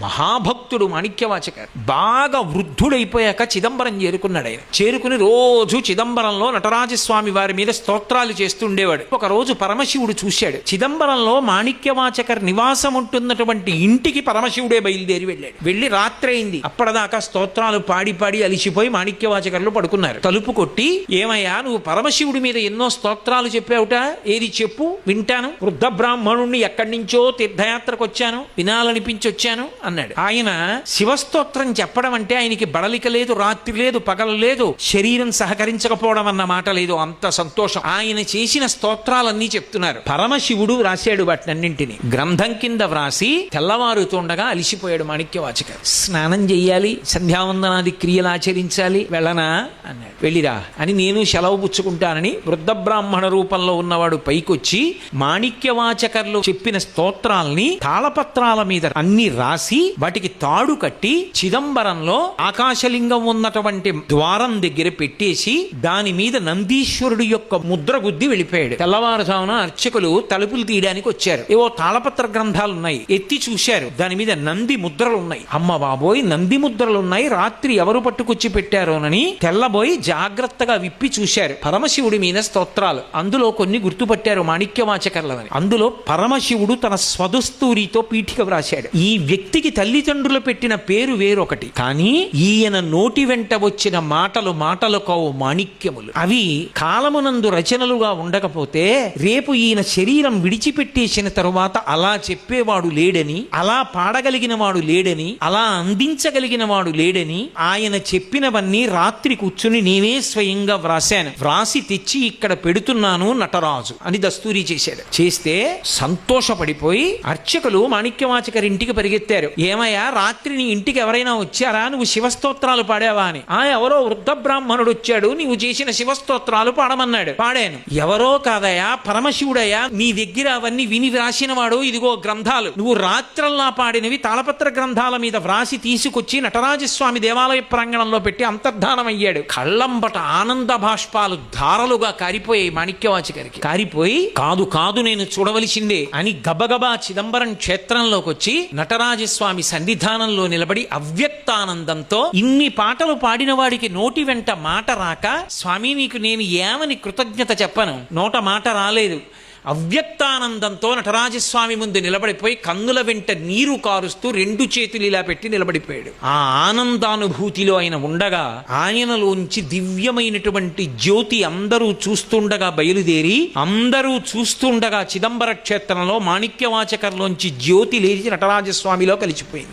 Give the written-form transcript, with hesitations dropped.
మహాభక్తుడు మాణిక్యవాచకర్. బాగా వృద్ధుడైపోయాక చిదంబరం చేరుకున్నాడు. ఆయన చేరుకుని రోజు చిదంబరంలో నటరాజస్వామి వారి మీద స్తోత్రాలు చేస్తుండేవాడు. ఒక రోజు పరమశివుడు చూశాడు. చిదంబరంలో మాణిక్యవాచకర్ నివాసం ఉంటున్నటువంటి ఇంటికి పరమశివుడే బయలుదేరి వెళ్ళాడు. వెళ్ళి రాత్రి అయింది. అప్పటిదాకా స్తోత్రాలు పాడి పాడి అలిసిపోయి మాణిక్యవాచకర్లు పడుకున్నారు. తలుపు కొట్టి, ఏమయ్యా నువ్వు పరమశివుడి మీద ఎన్నో స్తోత్రాలు చెప్పావుట, ఏది చెప్పు వింటాను. వృద్ధ బ్రాహ్మణుణ్ణి ఎక్కడి నుంచో తీర్థయాత్రకు వచ్చాను, వినాలనిపించి వచ్చాను అన్నాడు. ఆయన శివస్తోత్రం చెప్పడం అంటే ఆయనకి బడలిక లేదు, రాత్రి లేదు, పగలు లేదు, శరీరం సహకరించకపోవడం అన్న మాట లేదు. అంత సంతోషం. ఆయన చేసిన స్తోత్రాలన్నీ చెప్తున్నారు. పరమశివుడు వ్రాసాడు వాటినన్నింటినీ గ్రంథం కింద వ్రాసి తెల్లవారుతుండగా అలిసిపోయాడు మాణిక్యవాచకర్. స్నానం చెయ్యాలి, సంధ్యావందనాది క్రియలు ఆచరించాలి, వెళ్ళనా అన్నాడు. వెళ్ళిరా అని నేను సెలవు పుచ్చుకుంటానని వృద్ధ బ్రాహ్మణ రూపంలో ఉన్నవాడు పైకొచ్చి మాణిక్యవాచకర్లు చెప్పిన స్తోత్రాల్ని తాళపత్రాల మీద అన్ని రాసి వాటికి తాడు కట్టి చిదంబరంలో ఆకాశలింగం ఉన్నటువంటి ద్వారం దగ్గర పెట్టేసి దాని మీద నందీశ్వరుడు యొక్క ముద్ర గుద్ది వెళ్ళిపోయాడు. తెల్లవారుజామున అర్చకులు తలుపులు తీయడానికి వచ్చారు. ఏవో తాళపత్ర గ్రంథాలు ఉన్నాయి, ఎత్తి చూశారు. దాని మీద నంది ముద్రలు ఉన్నాయి. అమ్మ బాబోయ్, నంది ముద్రలు ఉన్నాయి, రాత్రి ఎవరు పట్టుకొచ్చి పెట్టారోనని తెల్లబోయి జాగ్రత్తగా విప్పి చూశారు. పరమశివుడి మీద స్తోత్రాలు. అందులో కొన్ని గుర్తుపట్టారు మాణిక్యవాచకర్లని. అందులో పరమశివుడు తన స్వదస్తూరితో పీఠిక వ్రాశాడు. ఈ వ్యక్తికి తల్లిదండ్రులు పెట్టిన పేరు వేరొకటి, కానీ ఈయన నోటి వెంట వచ్చిన మాటలు మాటలు కావు, మాణిక్యములు. అవి కాలమునందు రచనలుగా ఉండకపోతే రేపు ఈయన శరీరం విడిచిపెట్టేసిన తరువాత అలా చెప్పేవాడు లేడని, అలా పాడగలిగిన వాడు లేడని, అలా అందించగలిగిన వాడు లేడని ఆయన చెప్పినవన్నీ రాత్రి కూర్చుని నేనే స్వయంగా వ్రాశాను, వ్రాసి తెచ్చి ఇక్కడ పెడుతున్నాను నటరాజు అని దస్తూరి చేశాడు. చేస్తే సంతోషపడిపోయి అర్చకులు మాణిక్యవాచకర్ ఇంటికి పరిగెత్తారు. ఏమయ్యా, రాత్రి నీ ఇంటికి ఎవరైనా వచ్చారా, నువ్వు శివస్తోత్రాలు పాడావా అని. ఎవరో వృద్ధ బ్రాహ్మణుడు వచ్చాడు, నీవు చేసిన శివస్తోత్రాలు పాడమన్నాడు. పాడాను. ఎవరో కాదయా, పరమశివుడయ్యా, నీ దగ్గర అవన్నీ విని వ్రాసిన వాడు, ఇదిగో గ్రంథాలు, నువ్వు రాత్రల్లా పాడినవి తాళపత్ర గ్రంథాల మీద వ్రాసి తీసుకొచ్చి నటరాజస్వామి దేవాలయ ప్రాంగణంలో పెట్టి అంతర్ధానమయ్యాడు. కళ్ళంబట ఆనంద భాష్పాలు ధారలుగా కారిపోయాయి మాణిక్యవాచకరికి. కారిపోయి కాదు కాదు నేను చూడవలసిందే అని గబగబా చిదంబరం క్షేత్రంలోకి వచ్చి నటరాజస్వామి సన్నిధానంలో నిలబడి అవ్యక్తానందంతో, ఇన్ని పాటలు పాడిన వాడికి నోటి వెంట మాట రాక, స్వామి నీకు నేను ఏమని కృతజ్ఞత చెప్పను, నోట మాట రాలేదు. అవ్యక్తానందంతో నటరాజస్వామి ముందు నిలబడిపోయి కన్నుల వెంట నీరు కారుస్తూ రెండు చేతులు ఇలా పెట్టి నిలబడిపోయాడు. ఆ ఆనందానుభూతిలో ఆయన ఉండగా ఆయనలోంచి దివ్యమైనటువంటి జ్యోతి అందరూ చూస్తుండగా బయలుదేరి, అందరూ చూస్తుండగా చిదంబర క్షేత్రంలో మాణిక్యవాచకర్లోంచి జ్యోతి లేచి నటరాజస్వామిలో కలిసిపోయింది.